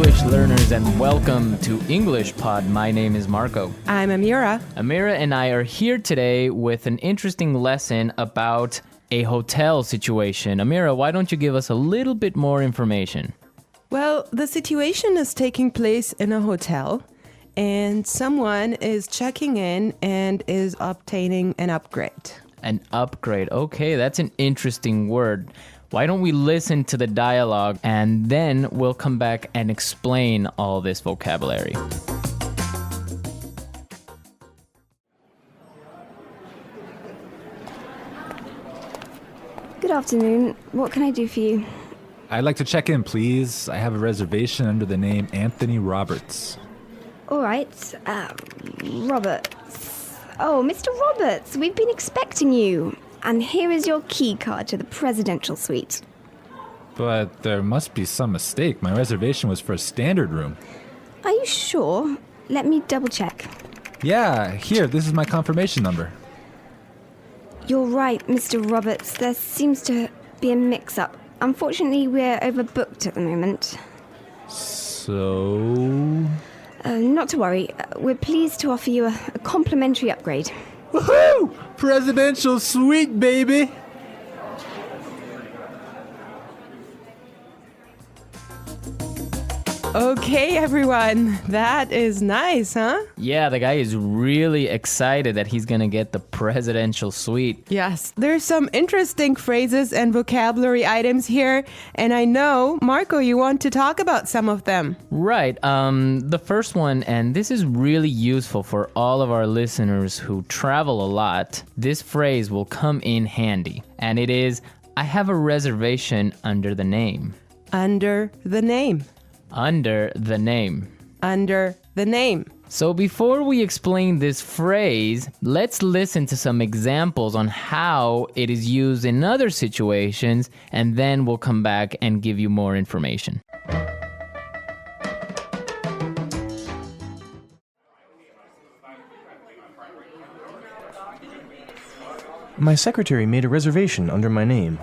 English learners, and welcome to EnglishPod. My name is Marco. I'm Amira. Amira and I are here today with an interesting lesson about a hotel situation. Amira, why don't you give us a little bit more information? Well, the situation is taking place in a hotel, and someone is checking in and is obtaining an upgrade. An upgrade. Okay, that's an interesting word. Why don't we listen to the dialogue and then we'll come back and explain all this vocabulary. Good afternoon. What can I do for you? I'd like to check in, please. I have a reservation under the name Anthony Roberts. All right. Roberts. Oh, Mr. Roberts, we've been expecting you. And here is your key card to the presidential suite. But there must be some mistake. My reservation was for a standard room. Are you sure? Let me double check. Yeah, here, this is my confirmation number. You're right, Mr. Roberts. There seems to be a mix-up. Unfortunately, we're overbooked at the moment. So... Not to worry. We're pleased to offer you a complimentary upgrade. Woohoo! Presidential suite, baby! Okay, everyone. That is nice, huh? Yeah, the guy is really excited that he's gonna get the presidential suite. Yes, there's some interesting phrases and vocabulary items here, and I know, Marco, you want to talk about some of them. Right, the first one, and this is really useful for all of our listeners who travel a lot, this phrase will come in handy, and it is, I have a reservation under the name. Under the name. Under the name. Under the name. So before we explain this phrase, let's listen to some examples on how it is used in other situations, and then we'll come back and give you more information. My secretary made a reservation under my name.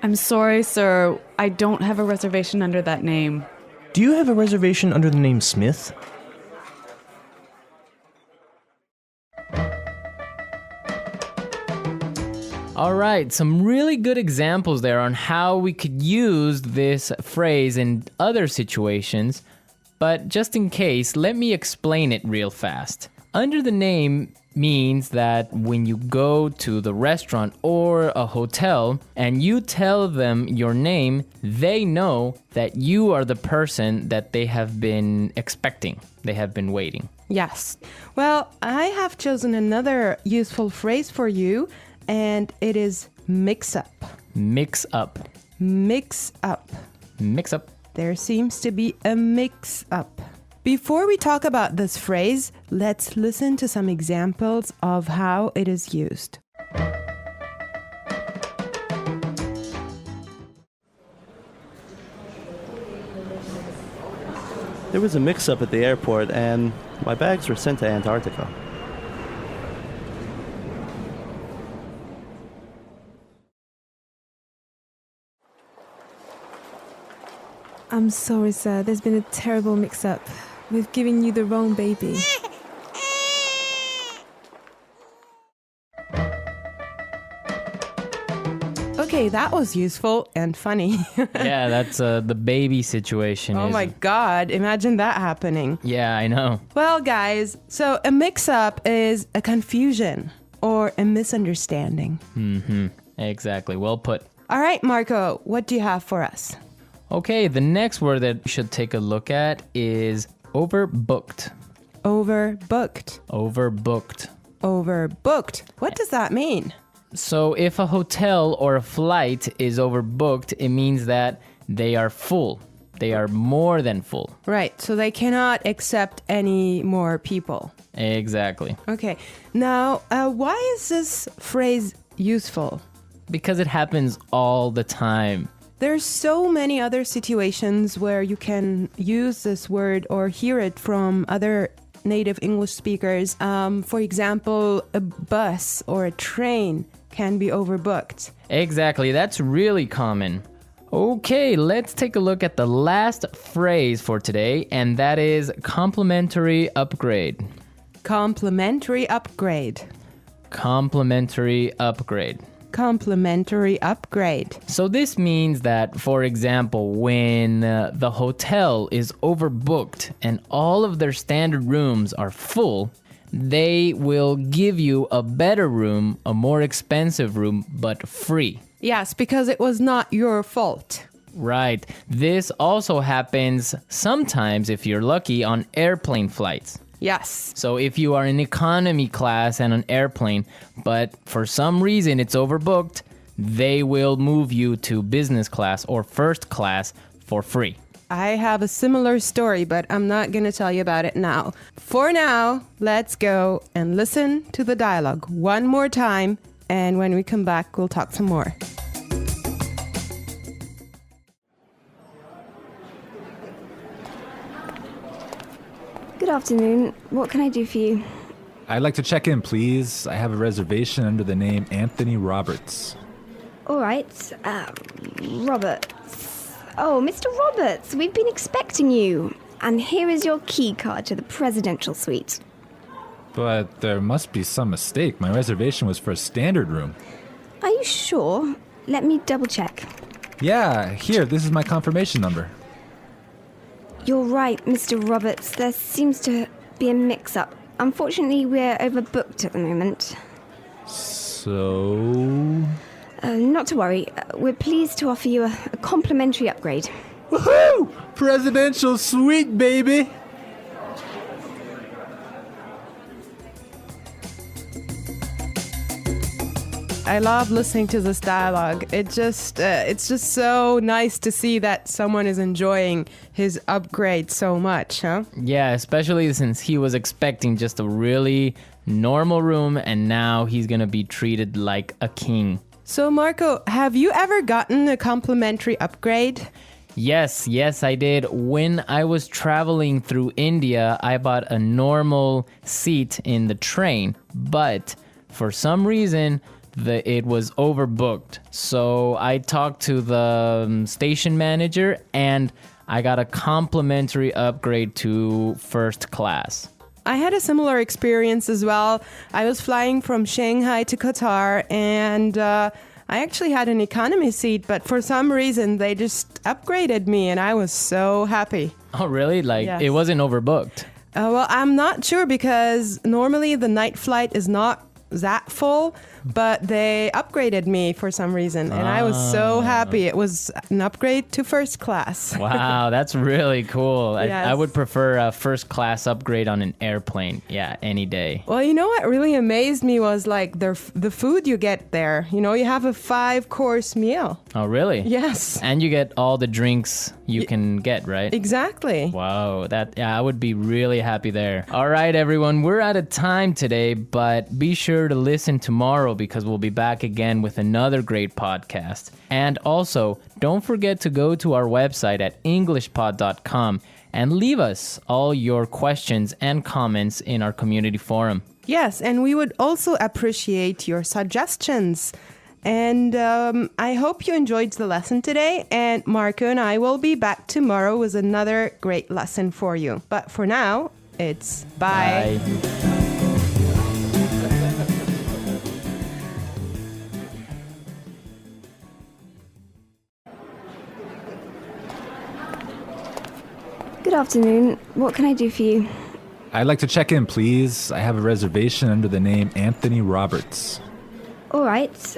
I'm sorry, sir. I don't have a reservation under that name. Do you have a reservation under the name Smith? All right, some really good examples there on how we could use this phrase in other situations, but just in case, let me explain it real fast. Under the name means that when you go to the restaurant or a hotel and you tell them your name, they know that you are the person that they have been expecting. They have been waiting. Yes. Well, I have chosen another useful phrase for you, and it is mix up. Mix up. Mix up. Mix up. There seems to be a mix up. Before we talk about this phrase, let's listen to some examples of how it is used. There was a mix-up at the airport and my bags were sent to Antarctica. I'm sorry, sir. There's been a terrible mix-up. We've given you the wrong baby. Okay, that was useful and funny. Yeah, that's the baby situation. Oh my God, imagine that happening. Yeah, I know. Well, guys, so a mix-up is a confusion or a misunderstanding. Mm-hmm. Exactly. Well put. All right, Marco, what do you have for us? Okay, the next word that we should take a look at is overbooked. Overbooked. Overbooked. Overbooked. What does that mean? So if a hotel or a flight is overbooked, it means that they are full. They are more than full. Right, so they cannot accept any more people. Exactly. Okay, now why is this phrase useful? Because it happens all the time. There's so many other situations where you can use this word or hear it from other native English speakers. For example, a bus or a train can be overbooked. Exactly, that's really common. Okay, let's take a look at the last phrase for today, and that is complimentary upgrade. Complimentary upgrade. Complimentary upgrade. Complimentary upgrade. So this means that, for example, when the hotel is overbooked and all of their standard rooms are full, they will give you a better room, a more expensive room, but free. Yes, because it was not your fault. Right. This also happens sometimes, if you're lucky, on airplane flights. Yes. So if you are in economy class and an airplane, but for some reason it's overbooked, they will move you to business class or first class for free. I have a similar story, but I'm not going to tell you about it now. For now, let's go and listen to the dialogue one more time, and when we come back, we'll talk some more. Good afternoon. What can I do for you? I'd like to check in, please. I have a reservation under the name Anthony Roberts. All right. Roberts. Oh, Mr. Roberts, we've been expecting you. And here is your key card to the presidential suite. But there must be some mistake. My reservation was for a standard room. Are you sure? Let me double check. Yeah, here, this is my confirmation number. You're right, Mr. Roberts. There seems to be a mix-up. Unfortunately, we're overbooked at the moment. So... Not to worry. We're pleased to offer you a complimentary upgrade. Woohoo! Presidential suite, baby! I love listening to this dialogue. It's just so nice to see that someone is enjoying his upgrade so much, huh? Yeah, especially since he was expecting just a really normal room and now he's gonna be treated like a king. So Marco, have you ever gotten a complimentary upgrade? Yes, I did. When I was traveling through India, I bought a normal seat in the train, but for some reason, it was overbooked. So I talked to the station manager and I got a complimentary upgrade to first class. I had a similar experience as well. I was flying from Shanghai to Qatar and I actually had an economy seat, but for some reason they just upgraded me and I was so happy. Oh, really? Like, Yes. It wasn't overbooked? Well, I'm not sure because normally the night flight is not that full, but they upgraded me for some reason and I was so happy. It was an upgrade to first class. Wow, that's really cool. Yes. I would prefer a first class upgrade on an airplane. Yeah, any day. Well, you know what really amazed me was like the food you get there. You know, you have a 5-course meal. Oh, really? Yes. And you get all the drinks you can get, right? Exactly. Wow, I would be really happy there. All right, everyone, we're out of time today, but be sure to listen tomorrow because we'll be back again with another great podcast. And also, don't forget to go to our website at EnglishPod.com and leave us all your questions and comments in our community forum. Yes, and we would also appreciate your suggestions. And I hope you enjoyed the lesson today. And Marco and I will be back tomorrow with another great lesson for you. But for now, it's bye. Good afternoon. What can I do for you? I'd like to check in, please. I have a reservation under the name Anthony Roberts. All right.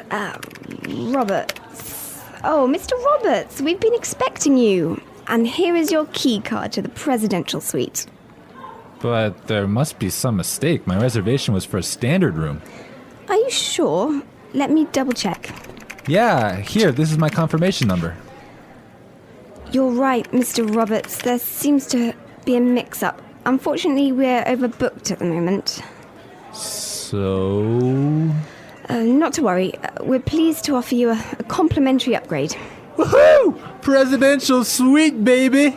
Roberts. Oh, Mr. Roberts, we've been expecting you. And here is your key card to the presidential suite. But there must be some mistake. My reservation was for a standard room. Are you sure? Let me double check. Yeah, here, this is my confirmation number. You're right, Mr. Roberts. There seems to be a mix-up. Unfortunately, we're overbooked at the moment. So... Not to worry. We're pleased to offer you a complimentary upgrade. Woohoo! Presidential suite, baby!